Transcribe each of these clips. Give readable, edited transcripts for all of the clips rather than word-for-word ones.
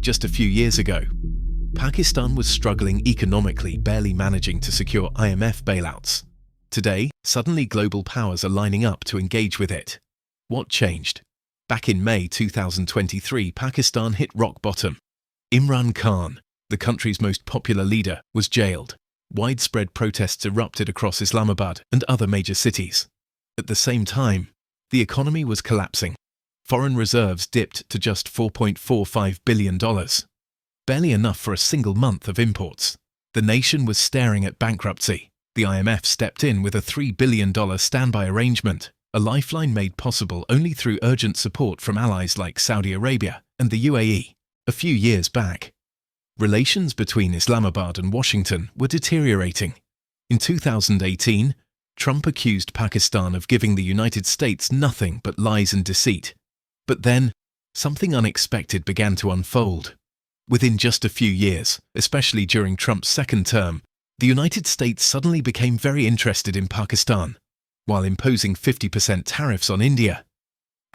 Just a few years ago, Pakistan was struggling economically, barely managing to secure IMF bailouts. Today, suddenly global powers are lining up to engage with it. What changed? Back in May 2023, Pakistan hit rock bottom. Imran Khan, the country's most popular leader, was jailed. Widespread protests erupted across Islamabad and other major cities. At the same time, the economy was collapsing. Foreign reserves dipped to just $4.45 billion. Barely enough for a single month of imports. The nation was staring at bankruptcy. The IMF stepped in with a $3 billion standby arrangement, a lifeline made possible only through urgent support from allies like Saudi Arabia and the UAE. A few years back, relations between Islamabad and Washington were deteriorating. In 2018, Trump accused Pakistan of giving the United States nothing but lies and deceit. But then, something unexpected began to unfold. Within just a few years, especially during Trump's second term, the United States suddenly became very interested in Pakistan. While imposing 50% tariffs on India,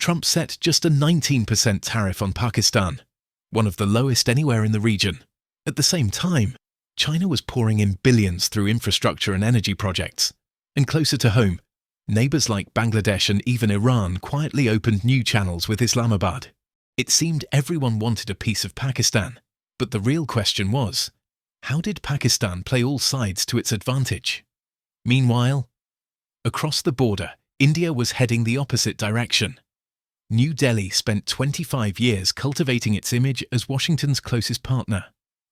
Trump set just a 19% tariff on Pakistan, one of the lowest anywhere in the region. At the same time, China was pouring in billions through infrastructure and energy projects. And closer to home, neighbors like Bangladesh and even Iran quietly opened new channels with Islamabad. It seemed everyone wanted a piece of Pakistan. But the real question was, how did Pakistan play all sides to its advantage? Meanwhile, across the border, India was heading the opposite direction. New Delhi spent 25 years cultivating its image as Washington's closest partner.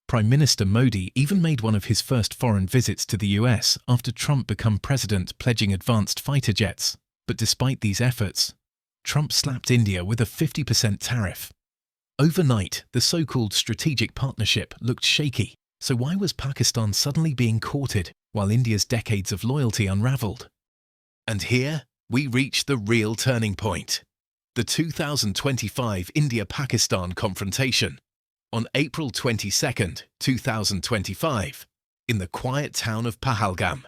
Prime Minister Modi even made one of his first foreign visits to the US after Trump became president, pledging advanced fighter jets. But despite these efforts, Trump slapped India with a 50% tariff. Overnight, the so-called strategic partnership looked shaky. So why was Pakistan suddenly being courted while India's decades of loyalty unraveled? And here, we reach the real turning point. The 2025 India-Pakistan confrontation. On April 22, 2025, in the quiet town of Pahalgam,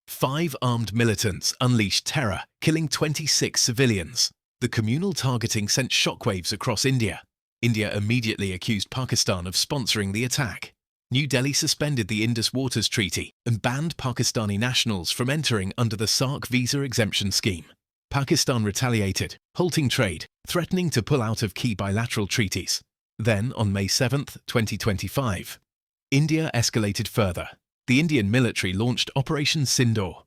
5 armed militants unleashed terror, killing 26 civilians. The communal targeting sent shockwaves across India. India immediately accused Pakistan of sponsoring the attack. New Delhi suspended the Indus Waters Treaty and banned Pakistani nationals from entering under the SAARC visa exemption scheme. Pakistan retaliated, halting trade, threatening to pull out of key bilateral treaties. Then, on May 7, 2025, India escalated further. The Indian military launched Operation Sindoor,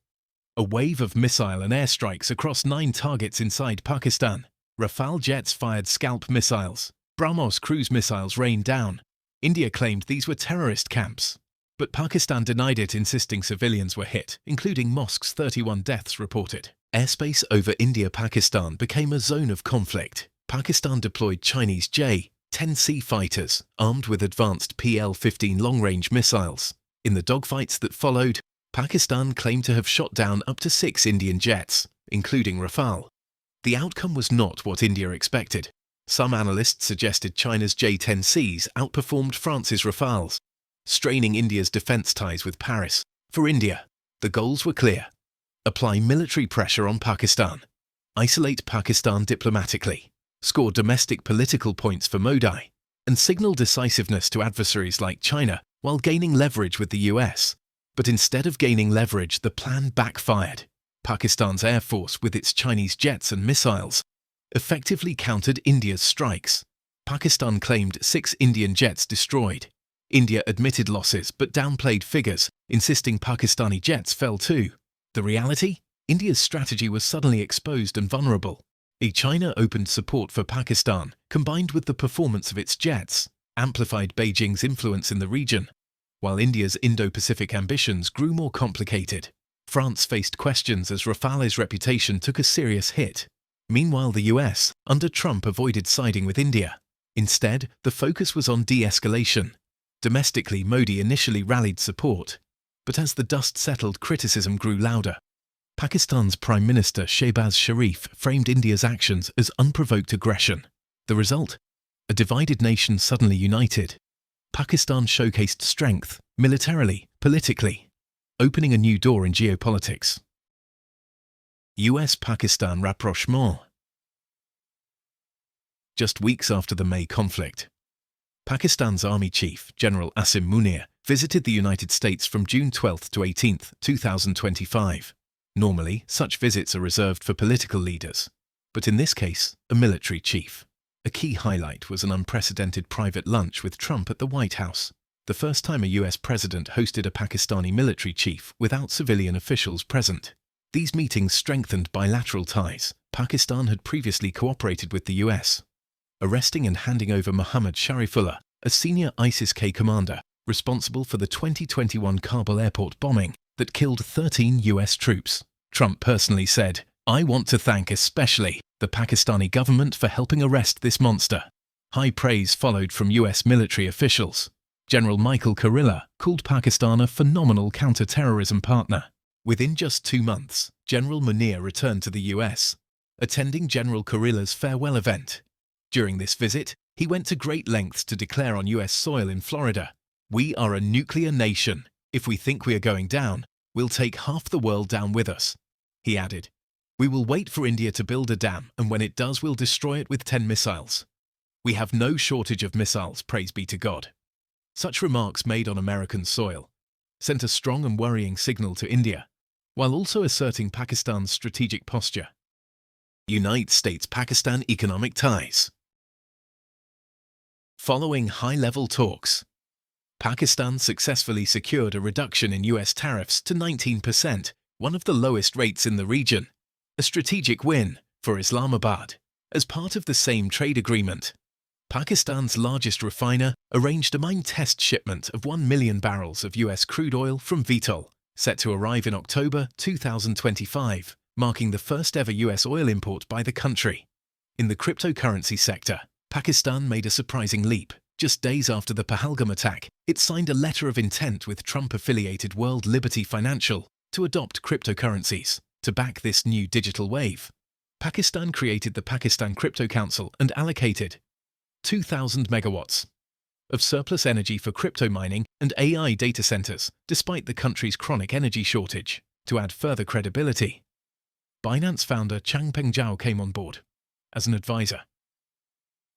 a wave of missile and airstrikes across 9 targets inside Pakistan. Rafale jets fired Scalp missiles. BrahMos cruise missiles rained down. India claimed these were terrorist camps, but Pakistan denied it, insisting civilians were hit, including mosques. 31 deaths reported. Airspace over India-Pakistan became a zone of conflict. Pakistan deployed Chinese J-10C fighters, armed with advanced PL-15 long-range missiles. In the dogfights that followed, Pakistan claimed to have shot down up to 6 Indian jets, including Rafale. The outcome was not what India expected. Some analysts suggested China's J-10Cs outperformed France's Rafales, straining India's defense ties with Paris. For India, the goals were clear. Apply military pressure on Pakistan. Isolate Pakistan diplomatically. Score domestic political points for Modi. And signal decisiveness to adversaries like China while gaining leverage with the US. But instead of gaining leverage, the plan backfired. Pakistan's Air Force, with its Chinese jets and missiles, effectively countered India's strikes. Pakistan claimed 6 Indian jets destroyed. India admitted losses but downplayed figures, insisting Pakistani jets fell too. The reality? India's strategy was suddenly exposed and vulnerable. China-opened support for Pakistan, combined with the performance of its jets, amplified Beijing's influence in the region. While India's Indo-Pacific ambitions grew more complicated, France faced questions as Rafale's reputation took a serious hit. Meanwhile, the US, under Trump, avoided siding with India. Instead, the focus was on de-escalation. Domestically, Modi initially rallied support, but as the dust settled, criticism grew louder. Pakistan's Prime Minister Shehbaz Sharif framed India's actions as unprovoked aggression. The result? A divided nation suddenly united. Pakistan showcased strength, militarily, politically, opening a new door in geopolitics. US-Pakistan rapprochement. Just weeks after the May conflict, Pakistan's Army Chief, General Asim Munir, visited the United States from June 12 to 18, 2025. Normally, such visits are reserved for political leaders, but in this case, a military chief. A key highlight was an unprecedented private lunch with Trump at the White House, the first time a US president hosted a Pakistani military chief without civilian officials present. These meetings strengthened bilateral ties. Pakistan had previously cooperated with the US, arresting and handing over Mohammad Sharifullah, a senior ISIS-K commander responsible for the 2021 Kabul airport bombing that killed 13 US troops. Trump personally said, "I want to thank especially the Pakistani government for helping arrest this monster." High praise followed from US military officials. General Michael Kurilla called Pakistan a phenomenal counter-terrorism partner. Within just 2 months, General Munir returned to the US, attending General Kurilla's farewell event. During this visit, he went to great lengths to declare on US soil in Florida, "We are a nuclear nation. If we think we are going down, we'll take half the world down with us." He added, "We will wait for India to build a dam, and when it does, we'll destroy it with 10 missiles. We have no shortage of missiles, praise be to God." Such remarks made on American soil sent a strong and worrying signal to India, while also asserting Pakistan's strategic posture. United States-Pakistan economic ties. Following high-level talks, Pakistan successfully secured a reduction in US tariffs to 19%, one of the lowest rates in the region, a strategic win for Islamabad. As part of the same trade agreement, Pakistan's largest refiner arranged a mine test shipment of 1 million barrels of US crude oil from Vitol, set to arrive in October 2025, marking the first ever US oil import by the country. In the cryptocurrency sector, Pakistan made a surprising leap. Just days after the Pahalgam attack, it signed a letter of intent with Trump-affiliated World Liberty Financial to adopt cryptocurrencies. To back this new digital wave, Pakistan created the Pakistan Crypto Council and allocated 2,000 megawatts of surplus energy for crypto mining and AI data centers, despite the country's chronic energy shortage. To add further credibility, Binance founder Changpeng Zhao came on board as an advisor.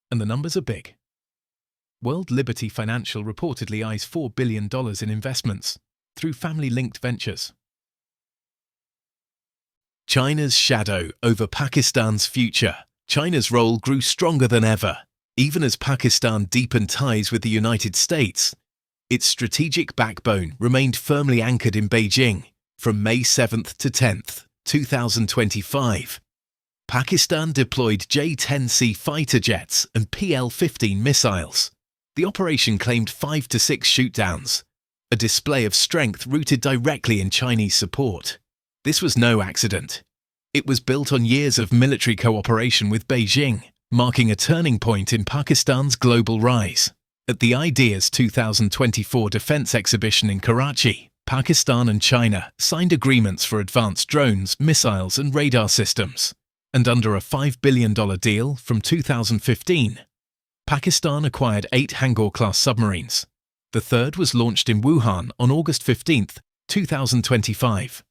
And the numbers are big. World Liberty Financial reportedly eyes $4 billion in investments through family-linked ventures. China's shadow over Pakistan's future. China's role grew stronger than ever. Even as Pakistan deepened ties with the United States, its strategic backbone remained firmly anchored in Beijing. From May 7th to 10th, 2025, Pakistan deployed J-10C fighter jets and PL-15 missiles. The operation claimed 5 to 6 shootdowns, a display of strength rooted directly in Chinese support. This was no accident. It was built on years of military cooperation with Beijing, marking a turning point in Pakistan's global rise. At the Ideas 2024 Defense Exhibition in Karachi, Pakistan and China signed agreements for advanced drones, missiles and radar systems. And under a $5 billion deal from 2015, Pakistan acquired 8 Hangar-class submarines. The third was launched in Wuhan on August 15, 2025,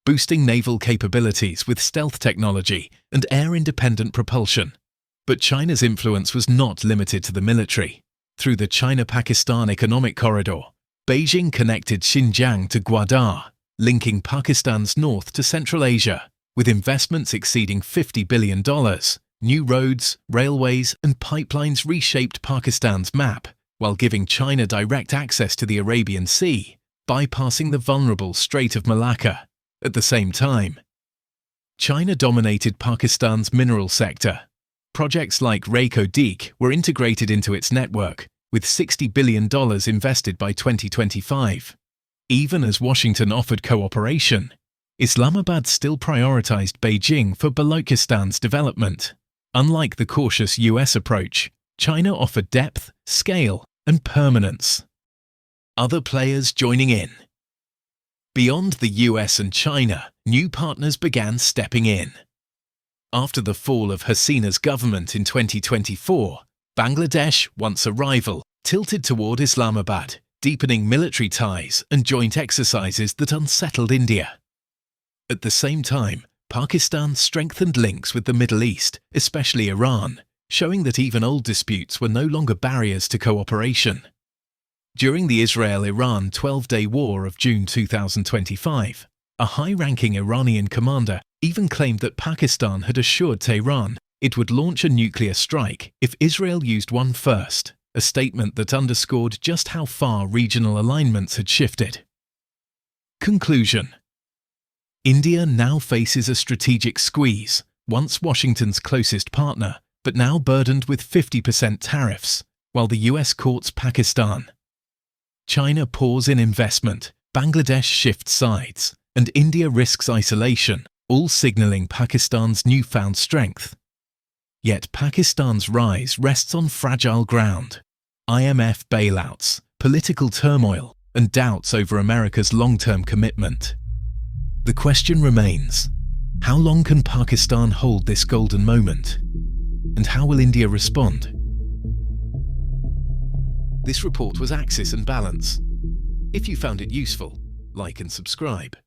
boosting naval capabilities with stealth technology and air-independent propulsion. But China's influence was not limited to the military. Through the China-Pakistan Economic Corridor, Beijing connected Xinjiang to Gwadar, linking Pakistan's north to Central Asia, with investments exceeding $50 billion. New roads, railways and pipelines reshaped Pakistan's map, while giving China direct access to the Arabian Sea, bypassing the vulnerable Strait of Malacca. At the same time, China dominated Pakistan's mineral sector. Projects like Reko Deek were integrated into its network, with $60 billion invested by 2025. Even as Washington offered cooperation, Islamabad still prioritized Beijing for Balochistan's development. Unlike the cautious US approach, China offered depth, scale, and permanence. Other players joining in. Beyond the US and China, new partners began stepping in. After the fall of Hasina's government in 2024, Bangladesh, once a rival, tilted toward Islamabad, deepening military ties and joint exercises that unsettled India. At the same time, Pakistan strengthened links with the Middle East, especially Iran, showing that even old disputes were no longer barriers to cooperation. During the Israel-Iran 12-day war of June 2025, a high-ranking Iranian commander even claimed that Pakistan had assured Tehran it would launch a nuclear strike if Israel used one first, a statement that underscored just how far regional alignments had shifted. Conclusion: India now faces a strategic squeeze, once Washington's closest partner, but now burdened with 50% tariffs, while the US courts Pakistan. China pours in investment, Bangladesh shifts sides, and India risks isolation, all signalling Pakistan's newfound strength. Yet Pakistan's rise rests on fragile ground: IMF bailouts, political turmoil, and doubts over America's long-term commitment. The question remains: how long can Pakistan hold this golden moment? And how will India respond? This report was Axis and Balance. If you found it useful, like and subscribe.